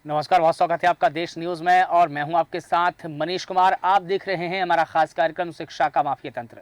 नमस्कार, बहुत स्वागत है आपका देश न्यूज में और मैं हूं आपके साथ मनीष कुमार। आप देख रहे हैं हमारा खास कार्यक्रम शिक्षा का माफिया तंत्र।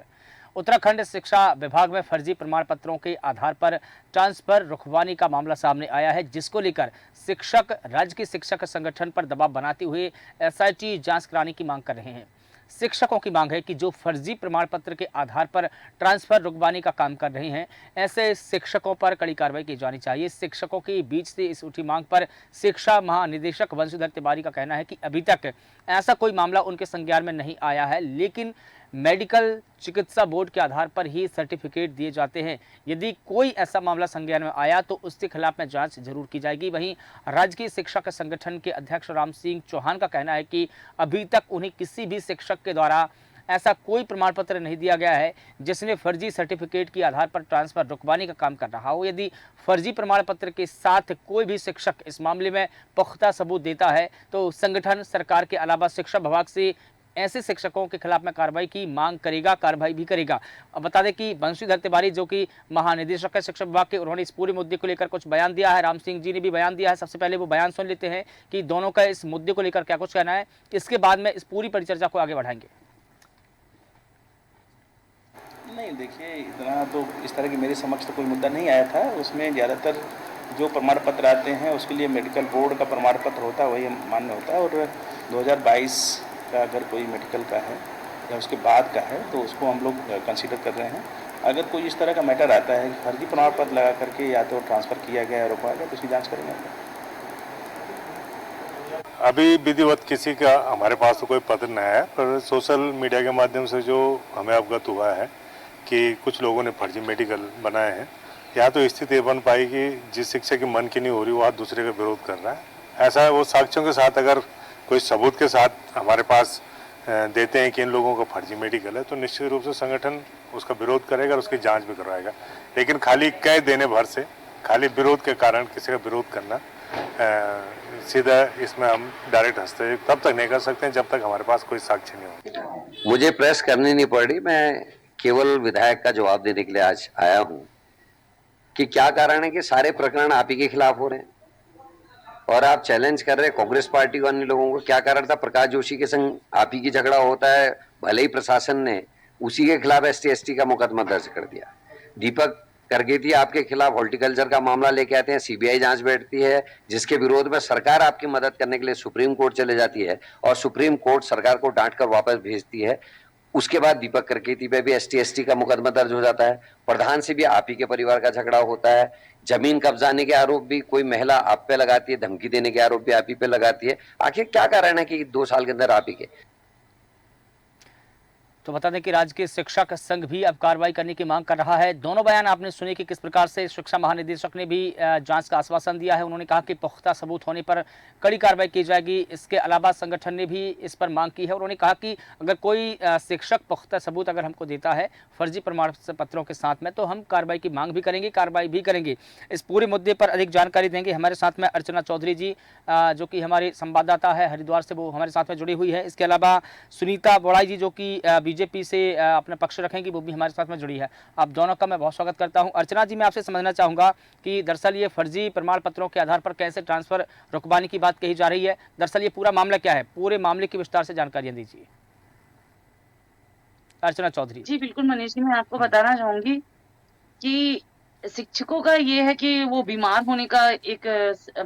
उत्तराखंड शिक्षा विभाग में फर्जी प्रमाण पत्रों के आधार पर ट्रांसफर रुकवाने का मामला सामने आया है, जिसको लेकर शिक्षक राज्य के शिक्षक संगठन पर दबाव बनाते हुए एसआईटी जांच कराने की मांग कर रहे हैं। शिक्षकों की मांग है कि जो फर्जी प्रमाण पत्र के आधार पर ट्रांसफर रुकवाने का काम कर रहे हैं, ऐसे शिक्षकों पर कड़ी कार्रवाई की जानी चाहिए। शिक्षकों के बीच से इस उठी मांग पर शिक्षा महानिदेशक वंशीधर तिवारी का कहना है कि अभी तक ऐसा कोई मामला उनके संज्ञान में नहीं आया है, लेकिन मेडिकल चिकित्सा बोर्ड के आधार पर ही सर्टिफिकेट दिए जाते हैं। यदि कोई ऐसा मामला संज्ञान में आया तो उसके खिलाफ में जांच जरूर की जाएगी। वहीं राज्य के शिक्षक संगठन के अध्यक्ष राम सिंह चौहान का कहना है कि अभी तक उन्हें किसी भी शिक्षक के द्वारा ऐसा कोई प्रमाण पत्र नहीं दिया गया है जिसने फर्जी सर्टिफिकेट के आधार पर ट्रांसफर रुकवाने का काम कर रहा हो। यदि फर्जी प्रमाण पत्र के साथ कोई भी शिक्षक इस मामले में पुख्ता सबूत देता है तो संगठन सरकार के अलावा शिक्षा विभाग से ऐसे शिक्षकों के खिलाफ में कार्रवाई की मांग करेगा, कार्रवाई भी करेगा। अब बता दें कि वंशीधर तिवारी जो कि महानिदेशक है शिक्षा विभाग के, उन्होंने इस पूरे मुद्दे को लेकर कुछ बयान दिया है। राम सिंह जी ने भी बयान दिया है। सबसे पहले वो बयान सुन लेते हैं कि दोनों का इस मुद्दे को लेकर क्या कुछ कहना है, इसके बाद में इस पूरी परिचर्चा को आगे बढ़ाएंगे। नहीं, देखिए, इतना तो इस तरह की मेरे समक्ष तो कोई मुद्दा नहीं आया था। उसमें ज़्यादातर जो प्रमाण पत्र आते हैं उसके लिए मेडिकल बोर्ड का प्रमाण पत्र होता है, वही मान्य होता है। और 2022 का अगर कोई मेडिकल का है या उसके बाद का है तो उसको हम लोग कंसीडर कर रहे हैं। अगर कोई इस तरह का मैटर आता है फर्जी प्रमाण पत्र लगा करके या तो ट्रांसफ़र किया गया या रुकवाया गया तो उसकी जाँच करेंगे हम लोग। अभी विधिवत किसी का हमारे पास तो कोई पत्र नहीं आया, पर सोशल मीडिया के माध्यम से जो हमें अवगत हुआ है कि कुछ लोगों ने फर्जी मेडिकल बनाए हैं। या तो स्थिति ये बन पाई कि जिस शिक्षक की मन की नहीं हो रही वो आज दूसरे का विरोध कर रहा है। ऐसा है, वो साक्ष्यों के साथ अगर कोई सबूत के साथ हमारे पास देते हैं कि इन लोगों का फर्जी मेडिकल है तो निश्चित रूप से संगठन उसका विरोध करेगा और उसकी जांच भी करवाएगा। लेकिन खाली कह देने भर से, खाली विरोध के कारण किसी का विरोध करना, सीधा इसमें हम डायरेक्ट हस्तक्षेप तब तक नहीं कर सकते जब तक हमारे पास कोई साक्ष्य नहीं हो। मुझे प्रेस करनी नहीं पड़ रही, मैं केवल विधायक का जवाब देने के लिए आज आया हूं कि क्या कारण है कि सारे प्रकरण आप ही के खिलाफ हो रहे हैं और आप चैलेंज कर रहे हैं कांग्रेस पार्टी को, अन्य लोगों को। क्या कारण था? प्रकाश जोशी के संग आप ही की झगड़ा होता है, भले ही प्रशासन ने उसी के खिलाफ ST/ST का मुकदमा दर्ज कर दिया। दीपक करगेती आपके खिलाफ हॉर्टिकल्चर का मामला लेके आते हैं, CBI जांच बैठती है, जिसके विरोध में सरकार आपकी मदद करने के लिए सुप्रीम कोर्ट चले जाती है और सुप्रीम कोर्ट सरकार को डांट कर वापस भेजती है। उसके बाद दीपक करकेती पे भी ST/ST का मुकदमा दर्ज हो जाता है। प्रधान से भी आप ही के परिवार का झगड़ा होता है। जमीन कब्जाने के आरोप भी कोई महिला आप पे लगाती है, धमकी देने के आरोप भी आप ही पे लगाती है। आखिर क्या कारण है कि 2 साल के अंदर आप ही के? तो बता दें कि राज्य के शिक्षक संघ भी अब कार्रवाई करने की मांग कर रहा है। दोनों बयान आपने सुने कि किस प्रकार से शिक्षा महानिदेशक ने भी जांच का आश्वासन दिया है। उन्होंने कहा कि पुख्ता सबूत होने पर कड़ी कार्रवाई की जाएगी। इसके अलावा संगठन ने भी इस पर मांग की है। उन्होंने कहा कि अगर कोई शिक्षक पुख्ता सबूत अगर हमको देता है फर्जी प्रमाण पत्रों के साथ में तो हम कार्रवाई की मांग भी करेंगे, कार्रवाई भी करेंगे। इस पूरे मुद्दे पर अधिक जानकारी देंगे हमारे साथ में अर्चना चौधरी जी, जो कि हमारी संवाददाता है हरिद्वार से, वो हमारे साथ में जुड़ी हुई है। इसके अलावा सुनीता बोड़ाई जी जो कि बीजेपी से अपना पक्ष रखेंगी, वो भी हमारे साथ में जुड़ी है। आप दोनों का मैं बहुत स्वागत करता हूं। अर्चना जी, मैं आपसे समझना चाहूंगा कि दरअसल ये फर्जी प्रमाण पत्रों के आधार पर कैसे ट्रांसफर रुकवाने की बात कही जा रही है, दरअसल ये पूरा मामला क्या है, पूरे मामले की विस्तार से जानकारियां दीजिए। अर्चना चौधरी जी बिल्कुल मनीष जी, मैं आपको बताना चाहूंगी कि शिक्षकों का ये है कि वो बीमार होने का एक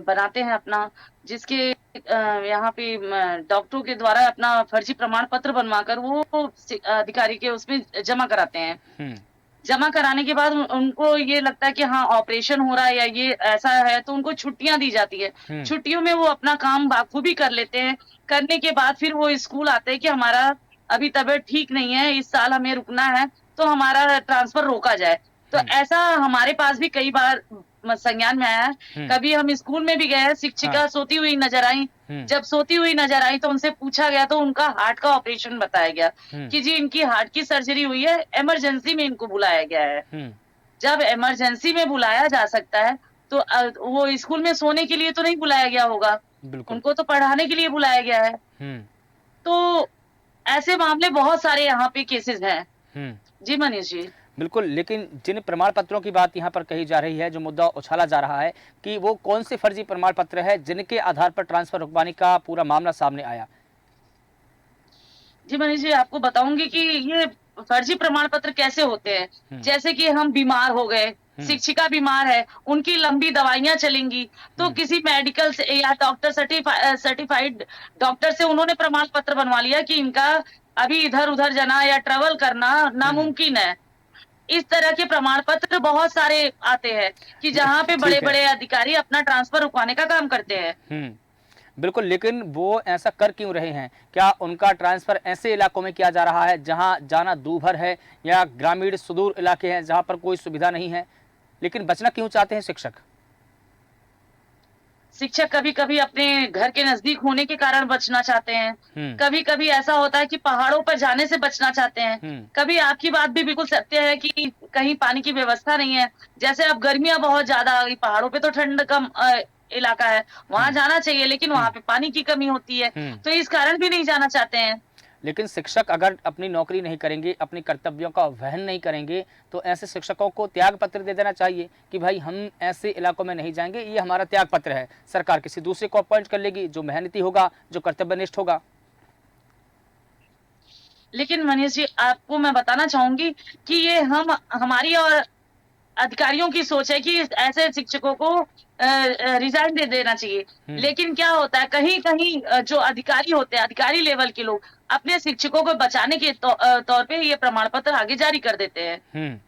बनाते हैं अपना, जिसके यहाँ पे डॉक्टरों के द्वारा अपना फर्जी प्रमाण पत्र बनवाकर वो अधिकारी के उसमें जमा कराते हैं। जमा कराने के बाद उनको ये लगता है कि हाँ ऑपरेशन हो रहा है या ये ऐसा है, तो उनको छुट्टियां दी जाती है। छुट्टियों में वो अपना काम बाखूबी कर लेते हैं। करने के बाद फिर वो स्कूल आते हैं कि हमारा अभी तबीयत ठीक नहीं है, इस साल हमें रुकना है, तो हमारा ट्रांसफर रोका जाए। तो ऐसा हमारे पास भी कई बार संज्ञान में आया है। कभी हम स्कूल में भी गए, शिक्षिका सोती हुई नजर आई। जब सोती हुई नजर आई तो उनसे पूछा गया तो उनका हार्ट का ऑपरेशन बताया गया कि जी इनकी हार्ट की सर्जरी हुई है, इमरजेंसी में इनको बुलाया गया है। जब इमरजेंसी में बुलाया जा सकता है तो वो स्कूल में सोने के लिए तो नहीं बुलाया गया होगा, उनको तो पढ़ाने के लिए बुलाया गया है। तो ऐसे मामले बहुत सारे यहाँ पे केसेस हैं। जी मनीष जी। बिल्कुल, लेकिन जिन प्रमाण पत्रों की बात यहाँ पर कही जा रही है, जो मुद्दा उछाला जा रहा है कि वो कौन से फर्जी प्रमाण पत्र है जिनके आधार पर ट्रांसफर रुकवाने का पूरा मामला सामने आया? जी मनीष जी, आपको बताऊंगी कि ये फर्जी प्रमाण पत्र कैसे होते हैं। जैसे कि हम बीमार हो गए, शिक्षिका बीमार है, उनकी लंबी दवाइयां चलेंगी, तो किसी मेडिकल से या डॉक्टर सर्टिफाइड डॉक्टर से उन्होंने प्रमाण पत्र बनवा लिया कि इनका अभी इधर उधर जाना या ट्रेवल करना नामुमकिन है। इस तरह के प्रमाण पत्र बहुत सारे आते हैं कि जहाँ पे ठीक बड़े है। बड़े अधिकारी अपना ट्रांसफर रुकवाने का काम करते हैं। बिल्कुल, लेकिन वो ऐसा कर क्यों रहे हैं? क्या उनका ट्रांसफ़र ऐसे इलाकों में किया जा रहा है जहां जाना दूभर है, या ग्रामीण सुदूर इलाके हैं जहां पर कोई सुविधा नहीं है? लेकिन बचना क्यों चाहते हैं शिक्षक? शिक्षक कभी कभी अपने घर के नजदीक होने के कारण बचना चाहते हैं। कभी कभी ऐसा होता है कि पहाड़ों पर जाने से बचना चाहते हैं। कभी आपकी बात भी बिल्कुल सत्य है कि कहीं पानी की व्यवस्था नहीं है। जैसे अब गर्मियां बहुत ज्यादा आ गई, पहाड़ों पे तो ठंड कम इलाका है, वहां जाना चाहिए, लेकिन वहां पे पानी की कमी होती है, तो इस कारण भी नहीं जाना चाहते हैं। लेकिन शिक्षक अगर अपनी नौकरी नहीं करेंगे, अपने कर्तव्यों का वहन नहीं करेंगे, तो ऐसे शिक्षकों को त्याग पत्र दे देना चाहिए कि भाई हम ऐसे इलाकों में नहीं जाएंगे, ये हमारा त्याग पत्र है। सरकार किसी दूसरे को अपॉइंट कर लेगी जो मेहनती होगा, जो कर्तव्यनिष्ठ होगा। लेकिन मनीष जी, आपको मैं बताना चाहूंगी कि ये हमारी और अधिकारियों की सोच है कि ऐसे शिक्षकों को रिजाइन दे देना चाहिए। लेकिन क्या होता है, कहीं कहीं जो अधिकारी होते हैं, अधिकारी लेवल के लोग अपने शिक्षकों को बचाने के तौर पे ये प्रमाण पत्र आगे जारी कर देते हैं।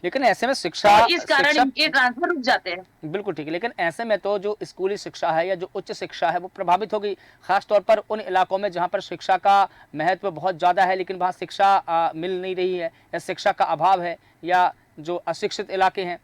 लेकिन ऐसे में शिक्षा, और इस कारण इनके ट्रांसफर रुक जाते हैं। बिल्कुल ठीक है, लेकिन ऐसे में तो जो स्कूली शिक्षा है या जो उच्च शिक्षा है वो प्रभावित होगी, खास तौर पर उन इलाकों में जहाँ पर शिक्षा का महत्व बहुत ज़्यादा है, लेकिन वहाँ शिक्षा मिल नहीं रही है, या शिक्षा का अभाव है, या जो अशिक्षित इलाके हैं।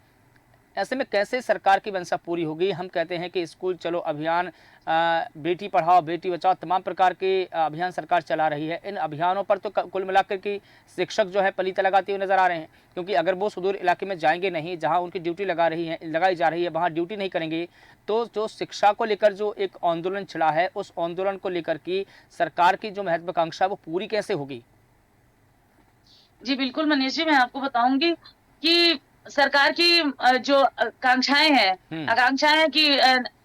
ऐसे में कैसे सरकार की मंशा पूरी होगी? हम कहते हैं कि स्कूल चलो अभियान, बेटी पढ़ाओ बेटी बचाओ, तमाम प्रकार के अभियान सरकार चला रही है। इन अभियानों पर तो कुल मिलाकर के शिक्षक जो है पलीता लगाते हुए नजर आ रहे हैं, क्योंकि अगर वो सुदूर इलाके में जाएंगे नहीं, जहां उनकी ड्यूटी लगाई जा रही है, वहां ड्यूटी नहीं करेंगे, तो जो शिक्षा को लेकर जो एक आंदोलन छिड़ा है, उस आंदोलन को लेकर की सरकार की जो महत्वाकांक्षा वो पूरी कैसे होगी? जी बिल्कुल मनीष जी, मैं आपको बताऊंगी कि सरकार की जो आकांक्षाएं हैं कि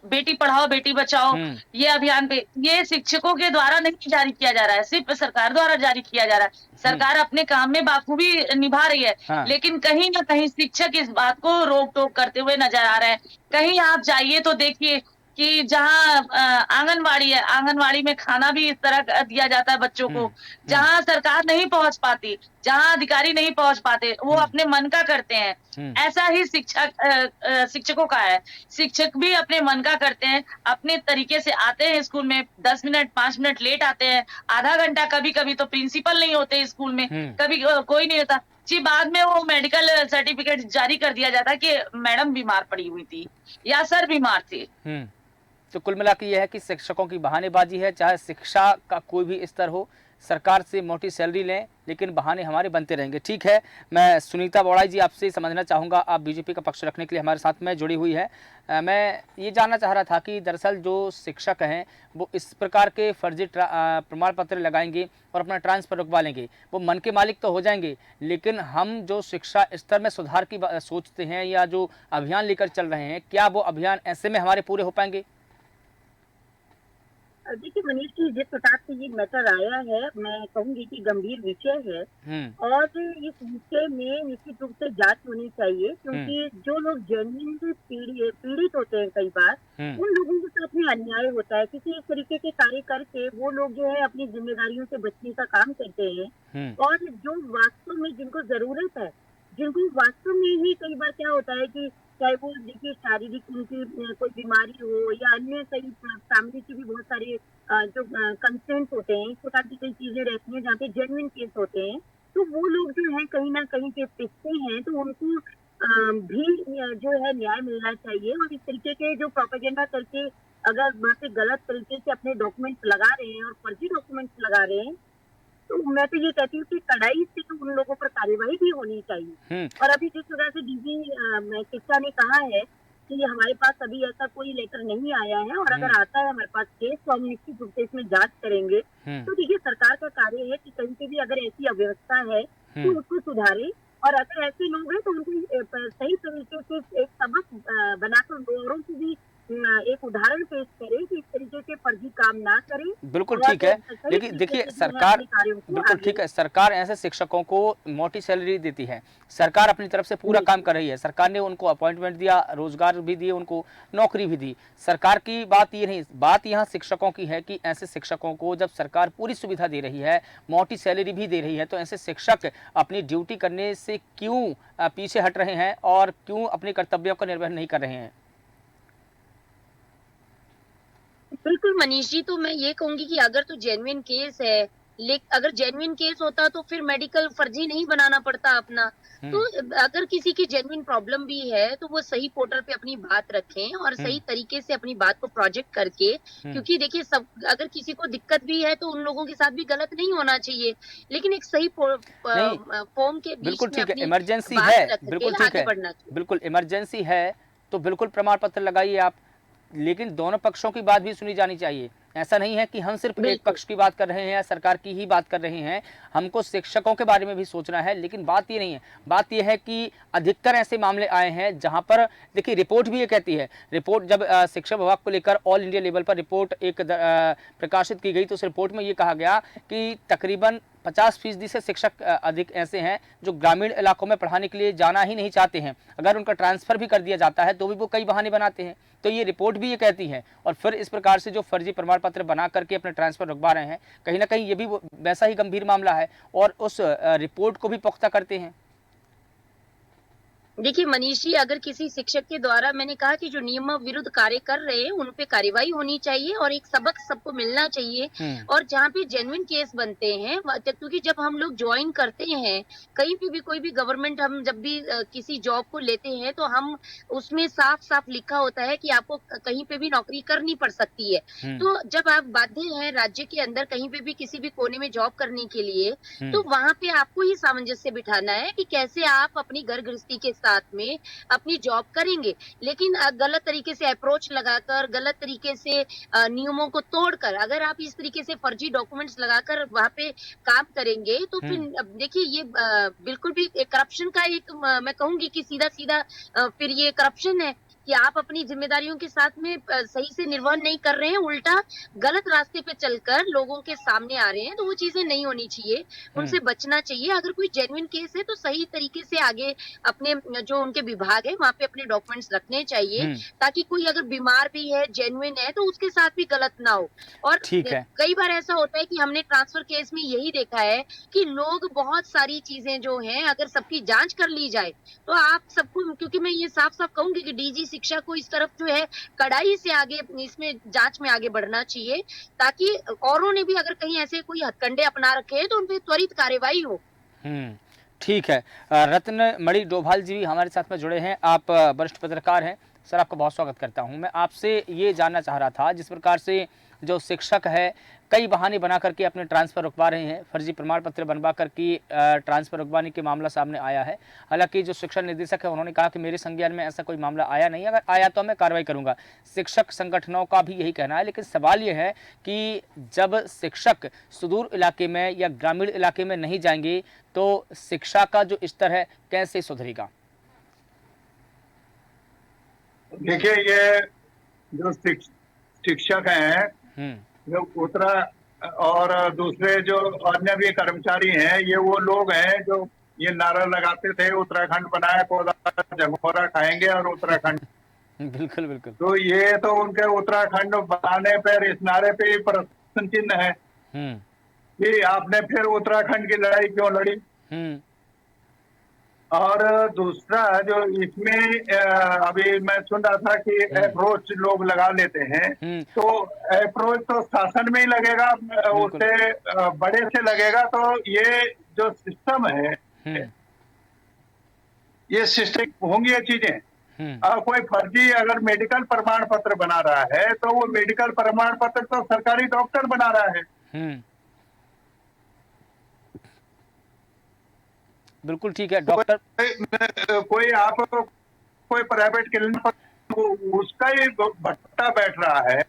बेटी पढ़ाओ बेटी बचाओ, ये अभियान पे ये शिक्षकों के द्वारा नहीं जारी किया जा रहा है, सिर्फ सरकार द्वारा जारी किया जा रहा है। सरकार अपने काम में बाखूबी निभा रही है। हाँ। लेकिन कहीं ना कहीं शिक्षक इस बात को रोक टोक करते हुए नजर आ रहे हैं। कहीं आप जाइए तो देखिए कि जहाँ आंगनवाड़ी है, आंगनवाड़ी में खाना भी इस तरह का दिया जाता है बच्चों को, जहाँ सरकार नहीं पहुंच पाती, जहाँ अधिकारी नहीं पहुंच पाते, वो अपने मन का करते हैं। ऐसा ही शिक्षकों का है। शिक्षक भी अपने मन का करते हैं, अपने तरीके से आते हैं स्कूल में, 10 मिनट 5 मिनट लेट आते हैं, आधा घंटा, कभी कभी तो प्रिंसिपल नहीं होते स्कूल में, कभी कोई नहीं होता जी। बाद में वो मेडिकल सर्टिफिकेट जारी कर दिया जाता कि मैडम बीमार पड़ी हुई थी या सर बीमार थे। तो कुल मिला के यह है कि शिक्षकों की बहानेबाजी है, चाहे शिक्षा का कोई भी स्तर हो, सरकार से मोटी सैलरी लें, लेकिन बहाने हमारे बनते रहेंगे। ठीक है, मैं सुनीता बौड़ाई जी आपसे समझना चाहूँगा, आप बीजेपी का पक्ष रखने के लिए हमारे साथ में जुड़ी हुई है। मैं ये जानना चाह रहा था कि दरअसल जो शिक्षक हैं वो इस प्रकार के फर्जी प्रमाण पत्र लगाएंगे और अपना ट्रांसफर रुकवा लेंगे, वो मन के मालिक तो हो जाएंगे, लेकिन हम जो शिक्षा स्तर में सुधार की सोचते हैं या जो अभियान लेकर चल रहे हैं, क्या वो अभियान ऐसे में हमारे पूरे हो पाएंगे? देखिए मनीष जी, जिस प्रकार से ये मैटर आया है, मैं कहूंगी कि गंभीर विषय है और इस विषय में निश्चित रूप से जांच होनी चाहिए, क्योंकि जो लोग जेन्युइन पीड़ित होते हैं कई बार, उन लोगों के साथ में अन्याय होता है। किसी इस तरीके के कार्य करके वो लोग जो है अपनी जिम्मेदारियों से बचने का काम करते हैं, और जो वास्तव में जिनको जरूरत है, जिनको वास्तव में ही कई बार क्या होता है कि चाहे वो देखिए शारीरिक उनकी कोई बीमारी हो या अन्य कई फैमिली की भी बहुत सारे जो कंस्टेंट्स होते हैं, इस प्रकार की कई चीजें रहती हैं जहाँ पे जेन्युइन केस होते हैं, तो वो लोग जो है कहीं ना कहीं पे पिसते हैं, तो उनको भी जो है न्याय मिलना चाहिए। और इस तरीके के जो प्रोपेगेंडा करके अगर वहाँ पे गलत तरीके से अपने डॉक्यूमेंट्स लगा रहे हैं और फर्जी डॉक्यूमेंट्स लगा रहे हैं, तो मैं तो ये कहती हूँ कि कड़ाई से तो उन लोगों पर कार्यवाही भी होनी चाहिए। और अभी जिस तरह से डीजी शिक्षा ने कहा है कि हमारे पास अभी ऐसा कोई लेटर नहीं आया है, और अगर आता है हमारे पास केस तो हम निश्चित रूप से इसमें जांच करेंगे। तो देखिए सरकार का कार्य है कि कहीं पे भी अगर ऐसी अव्यवस्था है तो उसको सुधारे, और अगर ऐसे लोग हैं तो उनको सही तरीके से एक सबक बनाकर औरों को भी एक उदाहरण पेश करें कि इस तरीके के फर्जी काम ना करें। बिल्कुल और ठीक है, सही लेकिन तरीके देखिए से जो है सरकार, अपने कार्यों को बिल्कुल आगे। ठीक है, सरकार ऐसे शिक्षकों को मोटी सैलरी देती है, सरकार अपनी तरफ से पूरा काम कर रही है, सरकार ने उनको अपॉइंटमेंट दिया, रोजगार भी दिए, उनको नौकरी भी दी। सरकार की बात ये नहीं, बात यहाँ शिक्षकों की है कि ऐसे शिक्षकों को जब सरकार पूरी सुविधा दे रही है, मोटी सैलरी भी दे रही है, तो ऐसे शिक्षक अपनी ड्यूटी करने से क्यों पीछे हट रहे हैं और क्यों अपने कर्तव्यों का निर्वहन नहीं कर रहे हैं? बिल्कुल मनीष जी, तो मैं ये कहूंगी कि अगर तो जेन्युइन केस है, अगर जेन्युइन केस होता तो फिर मेडिकल फर्जी नहीं बनाना पड़ता अपना। तो अगर किसी की जेन्युइन प्रॉब्लम भी है तो वो सही पोर्टल पे अपनी बात रखें और सही तरीके से अपनी बात को प्रोजेक्ट करके, क्योंकि देखिए सब अगर किसी को दिक्कत भी है तो उन लोगों के साथ भी गलत नहीं होना चाहिए, लेकिन एक सही फॉर्म के बीच बिल्कुल में ठीक है, अपनी इमरजेंसी बात है, रख बिल्कुल के ठीक आगे है, बढ़ना चाहिए। बिल्कुल इमरजेंसी है तो बिल्कुल प्रमाण पत्र लगाइए आप, लेकिन दोनों पक्षों की बात भी सुनी जानी चाहिए। ऐसा नहीं है कि हम सिर्फ एक पक्ष की बात कर रहे हैं या सरकार की ही बात कर रहे हैं, हमको शिक्षकों के बारे में भी सोचना है। लेकिन बात ये नहीं है, बात ये है कि अधिकतर ऐसे मामले आए हैं जहां पर देखिए रिपोर्ट भी ये कहती है, रिपोर्ट जब शिक्षा विभाग को लेकर ऑल इंडिया लेवल पर रिपोर्ट एक प्रकाशित की गई तो उस रिपोर्ट में ये कहा गया कि तकरीबन 50% से शिक्षक अधिक ऐसे हैं जो ग्रामीण इलाकों में पढ़ाने के लिए जाना ही नहीं चाहते हैं, अगर उनका ट्रांसफर भी कर दिया जाता है तो भी वो कई बहाने बनाते हैं। तो ये रिपोर्ट भी ये कहती है, और फिर इस प्रकार से जो फर्जी प्रमाण पत्र बना करके अपने ट्रांसफर रुकवा रहे हैं, कहीं ना कहीं ये भी वैसा ही गंभीर मामला है और उस रिपोर्ट को भी पुख्ता करते हैं। देखिए मनीष जी, अगर किसी शिक्षक के द्वारा, मैंने कहा कि जो नियम विरुद्ध कार्य कर रहे हैं उन पे कार्रवाई होनी चाहिए और एक सबक सबको मिलना चाहिए। और जहाँ पे जेन्युइन केस बनते हैं, क्योंकि जब हम लोग ज्वाइन करते हैं कहीं पे भी कोई भी गवर्नमेंट, हम जब भी किसी जॉब को लेते हैं तो हम उसमें साफ साफ लिखा होता है कि आपको कहीं पे भी नौकरी करनी पड़ सकती है। तो जब आप बाध्य हैं राज्य के अंदर कहीं पे भी किसी भी कोने में जॉब करने के लिए, तो वहां पे आपको ही सामंजस्य बिठाना है कि कैसे आप अपनी घर गृहस्थी के साथ में अपनी जॉब करेंगे। लेकिन गलत तरीके से अप्रोच लगाकर, गलत तरीके से नियमों को तोड़कर अगर आप इस तरीके से फर्जी डॉक्यूमेंट्स लगाकर वहां पे काम करेंगे तो फिर देखिए ये बिल्कुल भी करप्शन का एक, मैं कहूंगी कि सीधा सीधा फिर ये करप्शन है कि आप अपनी जिम्मेदारियों के साथ में सही से निर्वहन नहीं कर रहे हैं, उल्टा गलत रास्ते पे चलकर लोगों के सामने आ रहे हैं। तो वो चीजें नहीं होनी चाहिए, उनसे बचना चाहिए। अगर कोई जेन्युइन केस है तो सही तरीके से आगे अपने जो उनके विभाग है वहां पे अपने डॉक्यूमेंट्स रखने चाहिए, ताकि कोई अगर बीमार भी है, जेन्युइन है, तो उसके साथ भी गलत ना हो। और कई बार ऐसा होता है कि हमने ट्रांसफर केस में यही देखा है कि लोग बहुत सारी चीजें जो हैं अगर सबकी जांच कर ली जाए तो आप सबको, क्योंकि मैं ये साफ साफ कहूंगी कि डीजी शिक्षा को इस तरफ जो है कड़ाई से आगे इसमें जांच में आगे बढ़ना चाहिए, ताकि औरों ने भी अगर कहीं ऐसे कोई हथकंडे अपना रखे हैं तो उन पर त्वरित कार्रवाई हो। ठीक है, रत्न मणि डोभाल जी हमारे साथ में जुड़े हैं, आप वरिष्ठ पत्रकार हैं। सर आपका बहुत स्वागत करता हूं। मैं आपसे ये जानना चाह रहा था, जिस प्रकार से जो शिक्षक है कई बहाने बना करके अपने ट्रांसफ़र रुकवा रहे हैं, फर्जी प्रमाण पत्र बनवा करके ट्रांसफ़र रुकवाने के मामला सामने आया है। हालांकि जो शिक्षा निदेशक है उन्होंने कहा कि मेरे संज्ञान में ऐसा कोई मामला आया नहीं, अगर आया तो मैं कार्रवाई करूंगा। शिक्षक संगठनों का भी यही कहना है, लेकिन सवाल ये है कि जब शिक्षक सुदूर इलाके में या ग्रामीण इलाके में नहीं जाएंगे तो शिक्षा का जो स्तर है कैसे सुधरेगा? देखिए, ये जो शिक्षक हैं जो उत्तरा और दूसरे जो अन्य भी कर्मचारी हैं, ये वो लोग हैं जो ये नारा लगाते थे उत्तराखंड बनाए पौधा झंगोरा खाएंगे और उत्तराखंड बिल्कुल बिल्कुल। तो ये तो उनके उत्तराखंड बनाने पर इस नारे पे ही प्रश्न चिन्ह है कि आपने फिर उत्तराखंड की लड़ाई क्यों लड़ी। और दूसरा जो इसमें अभी मैं सुन रहा था कि अप्रोच लोग लगा लेते हैं, तो अप्रोच तो शासन में ही लगेगा, उससे बड़े से लगेगा। तो ये जो सिस्टम है, ये सिस्टम होंगी ये चीजें। कोई फर्जी अगर मेडिकल प्रमाण पत्र बना रहा है तो वो मेडिकल प्रमाण पत्र तो सरकारी डॉक्टर बना रहा है। बिल्कुल ठीक है डॉक्टर। कोई आप कोई प्राइवेट क्लिनिक उसका ही भट्टा बैठ रहा है।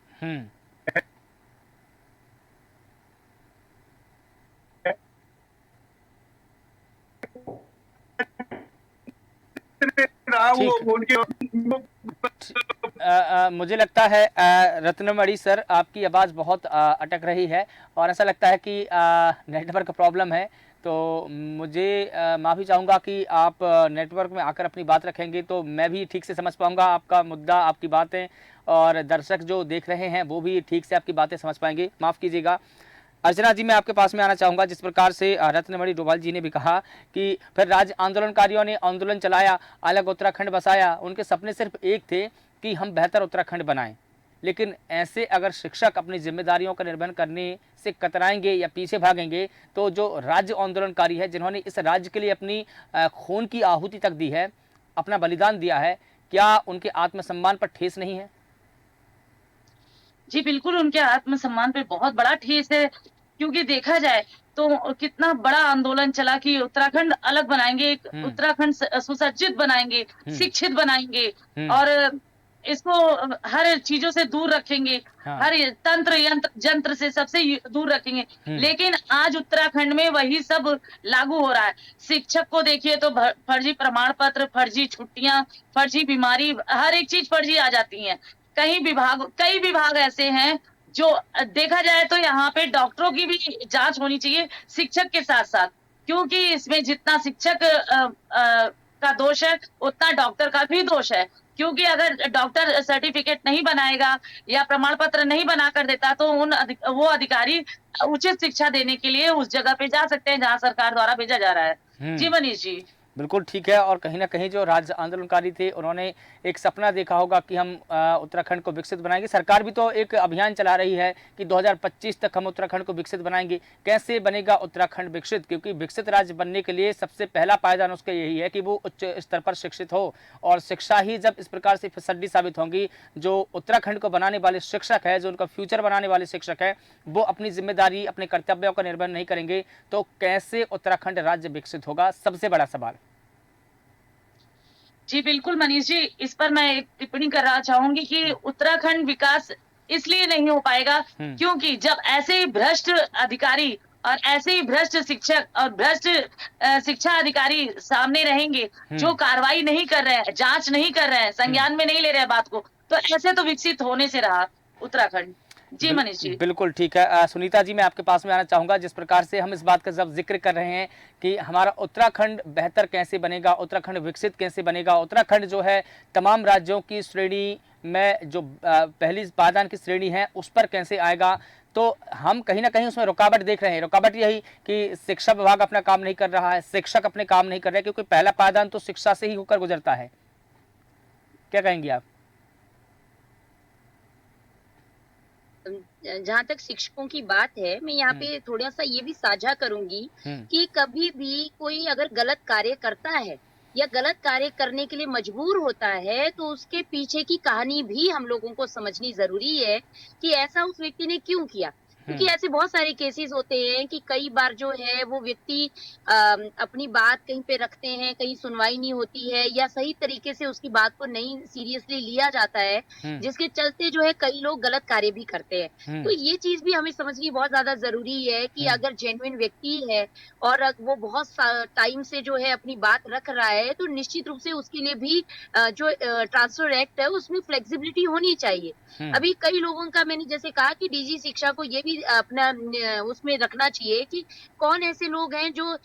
नहीं रहा, वो ठीक। उनके मुझे लगता है रत्नमणि सर, आपकी आवाज़ बहुत अटक रही है और ऐसा लगता है कि नेटवर्क प्रॉब्लम है। तो मुझे माफ़ी चाहूँगा कि आप नेटवर्क में आकर अपनी बात रखेंगे तो मैं भी ठीक से समझ पाऊँगा आपका मुद्दा, आपकी बातें, और दर्शक जो देख रहे हैं वो भी ठीक से आपकी बातें समझ पाएंगे। माफ़ कीजिएगा। अर्चना जी, मैं आपके पास में आना चाहूँगा। जिस प्रकार से रत्नमणि डोभाल जी ने भी कहा कि फिर राज्य आंदोलनकारियों ने आंदोलन चलाया, अलग उत्तराखंड बसाया, उनके सपने सिर्फ एक थे कि हम बेहतर उत्तराखंड बनाएं। लेकिन ऐसे अगर शिक्षक अपनी जिम्मेदारियों का निर्वहन करने से कतराएंगे या पीछे भागेंगे तो जो राज्य आंदोलनकारी है, जिन्होंने इस राज्य के लिए अपनी खून की आहुति तक दी है, अपना बलिदान दिया है, क्या उनके आत्मसम्मान पर ठेस नहीं है? जी बिल्कुल, उनके आत्मसम्मान पे बहुत बड़ा ठेस है, क्योंकि देखा जाए तो कितना बड़ा आंदोलन चला कि उत्तराखंड अलग बनाएंगे, एक उत्तराखंड सुसज्जित बनाएंगे, शिक्षित बनाएंगे और इसको हर चीजों से दूर रखेंगे, हाँ। हर तंत्र यंत्र जंत्र से सबसे दूर रखेंगे। लेकिन आज उत्तराखंड में वही सब लागू हो रहा है। शिक्षक को देखिए तो फर्जी प्रमाण पत्र, फर्जी छुट्टियां, फर्जी बीमारी, हर एक चीज फर्जी आ जाती है। कई विभाग ऐसे हैं जो देखा जाए तो यहाँ पे डॉक्टरों की भी जांच होनी चाहिए शिक्षक के साथ साथ, क्योंकि इसमें जितना शिक्षक का दोष है उतना डॉक्टर का भी दोष है। क्योंकि अगर डॉक्टर सर्टिफिकेट नहीं बनाएगा या प्रमाण पत्र नहीं बना कर देता तो वो अधिकारी उचित शिक्षा देने के लिए उस जगह पे जा सकते हैं जहाँ सरकार द्वारा भेजा जा रहा है। जी मनीष जी, बिल्कुल ठीक है। और कहीं ना कहीं जो राज्य आंदोलनकारी थे उन्होंने एक सपना देखा होगा कि हम उत्तराखंड को विकसित बनाएंगे। सरकार भी तो एक अभियान चला रही है कि 2025 तक हम उत्तराखंड को विकसित बनाएंगे। कैसे बनेगा उत्तराखंड विकसित? क्योंकि विकसित राज्य बनने के लिए सबसे पहला पायदान उसका यही है कि वो उच्च स्तर पर शिक्षित हो, और शिक्षा ही जब इस प्रकार से फिसड्डी साबित होंगी, जो उत्तराखंड को बनाने वाले शिक्षक है, जो उनका फ्यूचर बनाने वाले शिक्षक है, वो अपनी जिम्मेदारी, अपने कर्तव्यों का निर्वहन नहीं करेंगे तो कैसे उत्तराखंड राज्य विकसित होगा? सबसे बड़ा सवाल। जी बिल्कुल मनीष जी, इस पर मैं एक टिप्पणी करना चाहूंगी कि उत्तराखंड विकास इसलिए नहीं हो पाएगा क्योंकि जब ऐसे ही भ्रष्ट अधिकारी और ऐसे ही भ्रष्ट शिक्षक और भ्रष्ट शिक्षा अधिकारी सामने रहेंगे जो कार्रवाई नहीं कर रहे हैं, जांच नहीं कर रहे हैं, संज्ञान में नहीं ले रहे हैं बात को, तो ऐसे तो विकसित होने से रहा उत्तराखंड। जी मनीष जी, बिल्कुल ठीक है। सुनीता जी, मैं आपके पास में आना चाहूँगा। जिस प्रकार से हम इस बात का जब जिक्र कर रहे हैं कि हमारा उत्तराखंड बेहतर कैसे बनेगा, उत्तराखंड विकसित कैसे बनेगा, उत्तराखंड जो है तमाम राज्यों की श्रेणी में जो पहली पायदान की श्रेणी है उस पर कैसे आएगा, तो हम कहीं ना कहीं उसमें रुकावट देख रहे हैं। रुकावट यही कि शिक्षा विभाग अपना काम नहीं कर रहा है, शिक्षक अपने काम नहीं कर रहे, क्योंकि पहला पायदान तो शिक्षा से ही होकर गुजरता है। क्या कहेंगी आप? जहाँ तक शिक्षकों की बात है, मैं यहाँ पे थोड़ा सा ये भी साझा करूंगी कि कभी भी कोई अगर गलत कार्य करता है या गलत कार्य करने के लिए मजबूर होता है तो उसके पीछे की कहानी भी हम लोगों को समझनी जरूरी है कि ऐसा उस व्यक्ति ने क्यों किया। क्योंकि ऐसे बहुत सारे केसेस होते हैं कि कई बार जो है वो व्यक्ति अपनी बात कहीं पे रखते हैं, कहीं सुनवाई नहीं होती है या सही तरीके से उसकी बात को नहीं सीरियसली लिया जाता है, जिसके चलते जो है कई लोग गलत कार्य भी करते हैं। तो ये चीज भी हमें समझनी बहुत ज्यादा जरूरी है कि अगर जेन्युइन व्यक्ति है और वो बहुत टाइम से जो है अपनी बात रख रहा है तो निश्चित रूप से उसके लिए भी जो ट्रांसफर एक्ट है उसमें फ्लेक्सिबिलिटी होनी चाहिए। अभी कई लोगों का मैंने जैसे कहा कि डीजी शिक्षा को ये भी अपना उसमें रखना चाहिए कि कौन ऐसे लोग हैं जो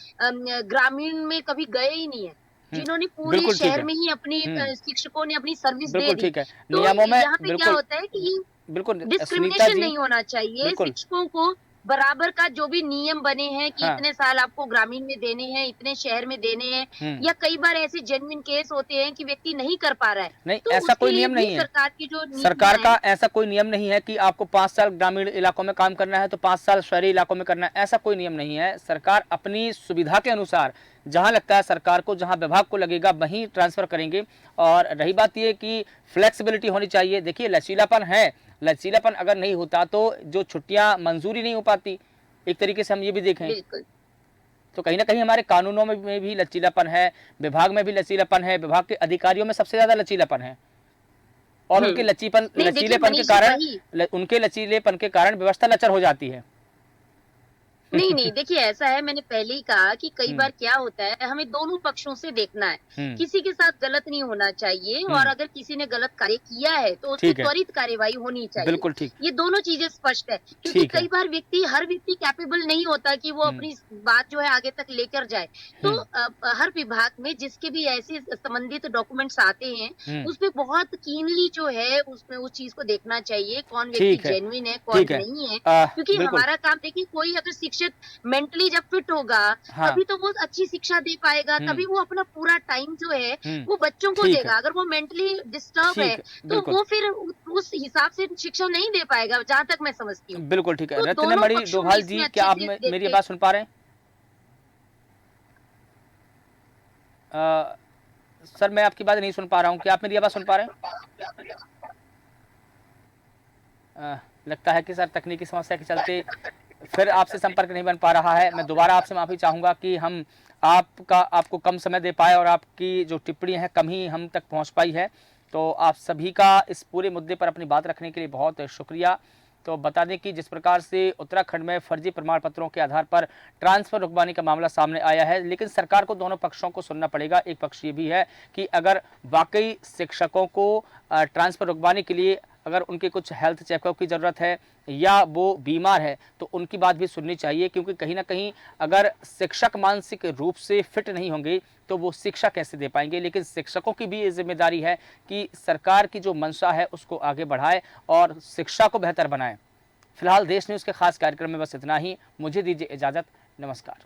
ग्रामीण में कभी गए ही नहीं है, जिन्होंने पूरे शहर में ही अपनी शिक्षकों ने अपनी सर्विस दे दी। तो यहाँ पे क्या होता है कि डिस्क्रिमिनेशन नहीं होना चाहिए। शिक्षकों को बराबर का जो भी नियम बने हैं कि इतने साल आपको ग्रामीण में देने हैं, इतने शहर में देने हैं, या कई बार ऐसे जेन्युइन केस होते हैं कि व्यक्ति नहीं कर पा रहा है। नहीं, तो ऐसा कोई नियम नहीं है। सरकार का ऐसा कोई नियम नहीं है कि आपको 5 साल ग्रामीण इलाकों में काम करना है तो 5 साल शहरी इलाकों में करना है, ऐसा कोई नियम नहीं है। सरकार अपनी सुविधा के अनुसार जहां लगता है सरकार को, जहां विभाग को लगेगा वहीं ट्रांसफर करेंगे। और रही बात ये कि फ्लेक्सिबिलिटी होनी चाहिए। देखिए, लचीलापन है, लचीलापन अगर नहीं होता तो जो छुट्टियां मंजूरी नहीं हो पाती, एक तरीके से हम ये भी देखें तो कहीं ना कहीं हमारे कानूनों में भी लचीलापन है, विभाग में भी लचीलापन है, विभाग के अधिकारियों में सबसे ज्यादा लचीलापन है। और उनके लचीलेपन के कारण व्यवस्था लचर हो जाती है। नहीं नहीं, देखिए ऐसा है, मैंने पहले ही कहा कि कई हम्म। बार क्या होता है, हमें दोनों पक्षों से देखना है। किसी के साथ गलत नहीं होना चाहिए, और अगर किसी ने गलत कार्य किया है तो उस पे ठीक है। त्वरित कार्यवाही होनी चाहिए। बिल्कुल ठीक। ये दोनों चीजें स्पष्ट है, क्योंकि ठीक है। कई बार हर व्यक्ति कैपेबल नहीं होता कि वो अपनी बात जो है आगे तक लेकर जाए। तो हर विभाग में जिसके भी ऐसे संबंधित डॉक्यूमेंट्स आते हैं, उसपे बहुत कीनली जो है उसमें उस चीज को देखना चाहिए, कौन व्यक्ति ठीक है। जेन्युइन है, कौन ठीक है। नहीं है। क्योंकि बिल्कुल। हमारा काम, देखिए, कोई अगर शिक्षक मेंटली जब फिट होगा, हाँ। तभी तो वो अच्छी शिक्षा दे पाएगा, तभी वो अपना पूरा टाइम जो है वो बच्चों को ठीक देगा। है। अगर वो मेंटली डिस्टर्ब ठीक है है, तो बिल्कुल। वो फिर उस हिसाब से शिक्षा नहीं दे पाएगा, जहां तक मैं समझती हूँ। बिल्कुल ठीक है। तो दोनों रत्नमणि पक्षों में डोभाल इसमें जी, अच्छे क्या आप से मेरी देखते- बात सुन पा रहे हैं? सर, मैं आपकी बात नहीं सुन पा रहा हूँ, क्या आप मेरी आवाज सुन पा रहे हैं? लगता है कि सर तकनीकी समस्या के चलते फिर आपसे संपर्क नहीं बन पा रहा है। मैं दोबारा आपसे माफ़ी चाहूँगा कि हम आपको कम समय दे पाए और आपकी जो टिप्पणी है कम ही हम तक पहुँच पाई है। तो आप सभी का इस पूरे मुद्दे पर अपनी बात रखने के लिए बहुत शुक्रिया। तो बता दें कि जिस प्रकार से उत्तराखंड में फर्जी प्रमाण पत्रों के आधार पर ट्रांसफ़र रुकवाने का मामला सामने आया है, लेकिन सरकार को दोनों पक्षों को सुनना पड़ेगा। एक पक्ष ये भी है कि अगर वाकई शिक्षकों को ट्रांसफ़र रुकवाने के लिए अगर उनके कुछ हेल्थ चेकअप की ज़रूरत है या वो बीमार है तो उनकी बात भी सुननी चाहिए, क्योंकि कहीं ना कहीं अगर शिक्षक मानसिक रूप से फिट नहीं होंगे तो वो शिक्षा कैसे दे पाएंगे। लेकिन शिक्षकों की भी ये जिम्मेदारी है कि सरकार की जो मंशा है उसको आगे बढ़ाए और शिक्षा को बेहतर बनाए। फिलहाल देश न्यूज़ के खास कार्यक्रम में बस इतना ही। मुझे दीजिए इजाज़त। नमस्कार।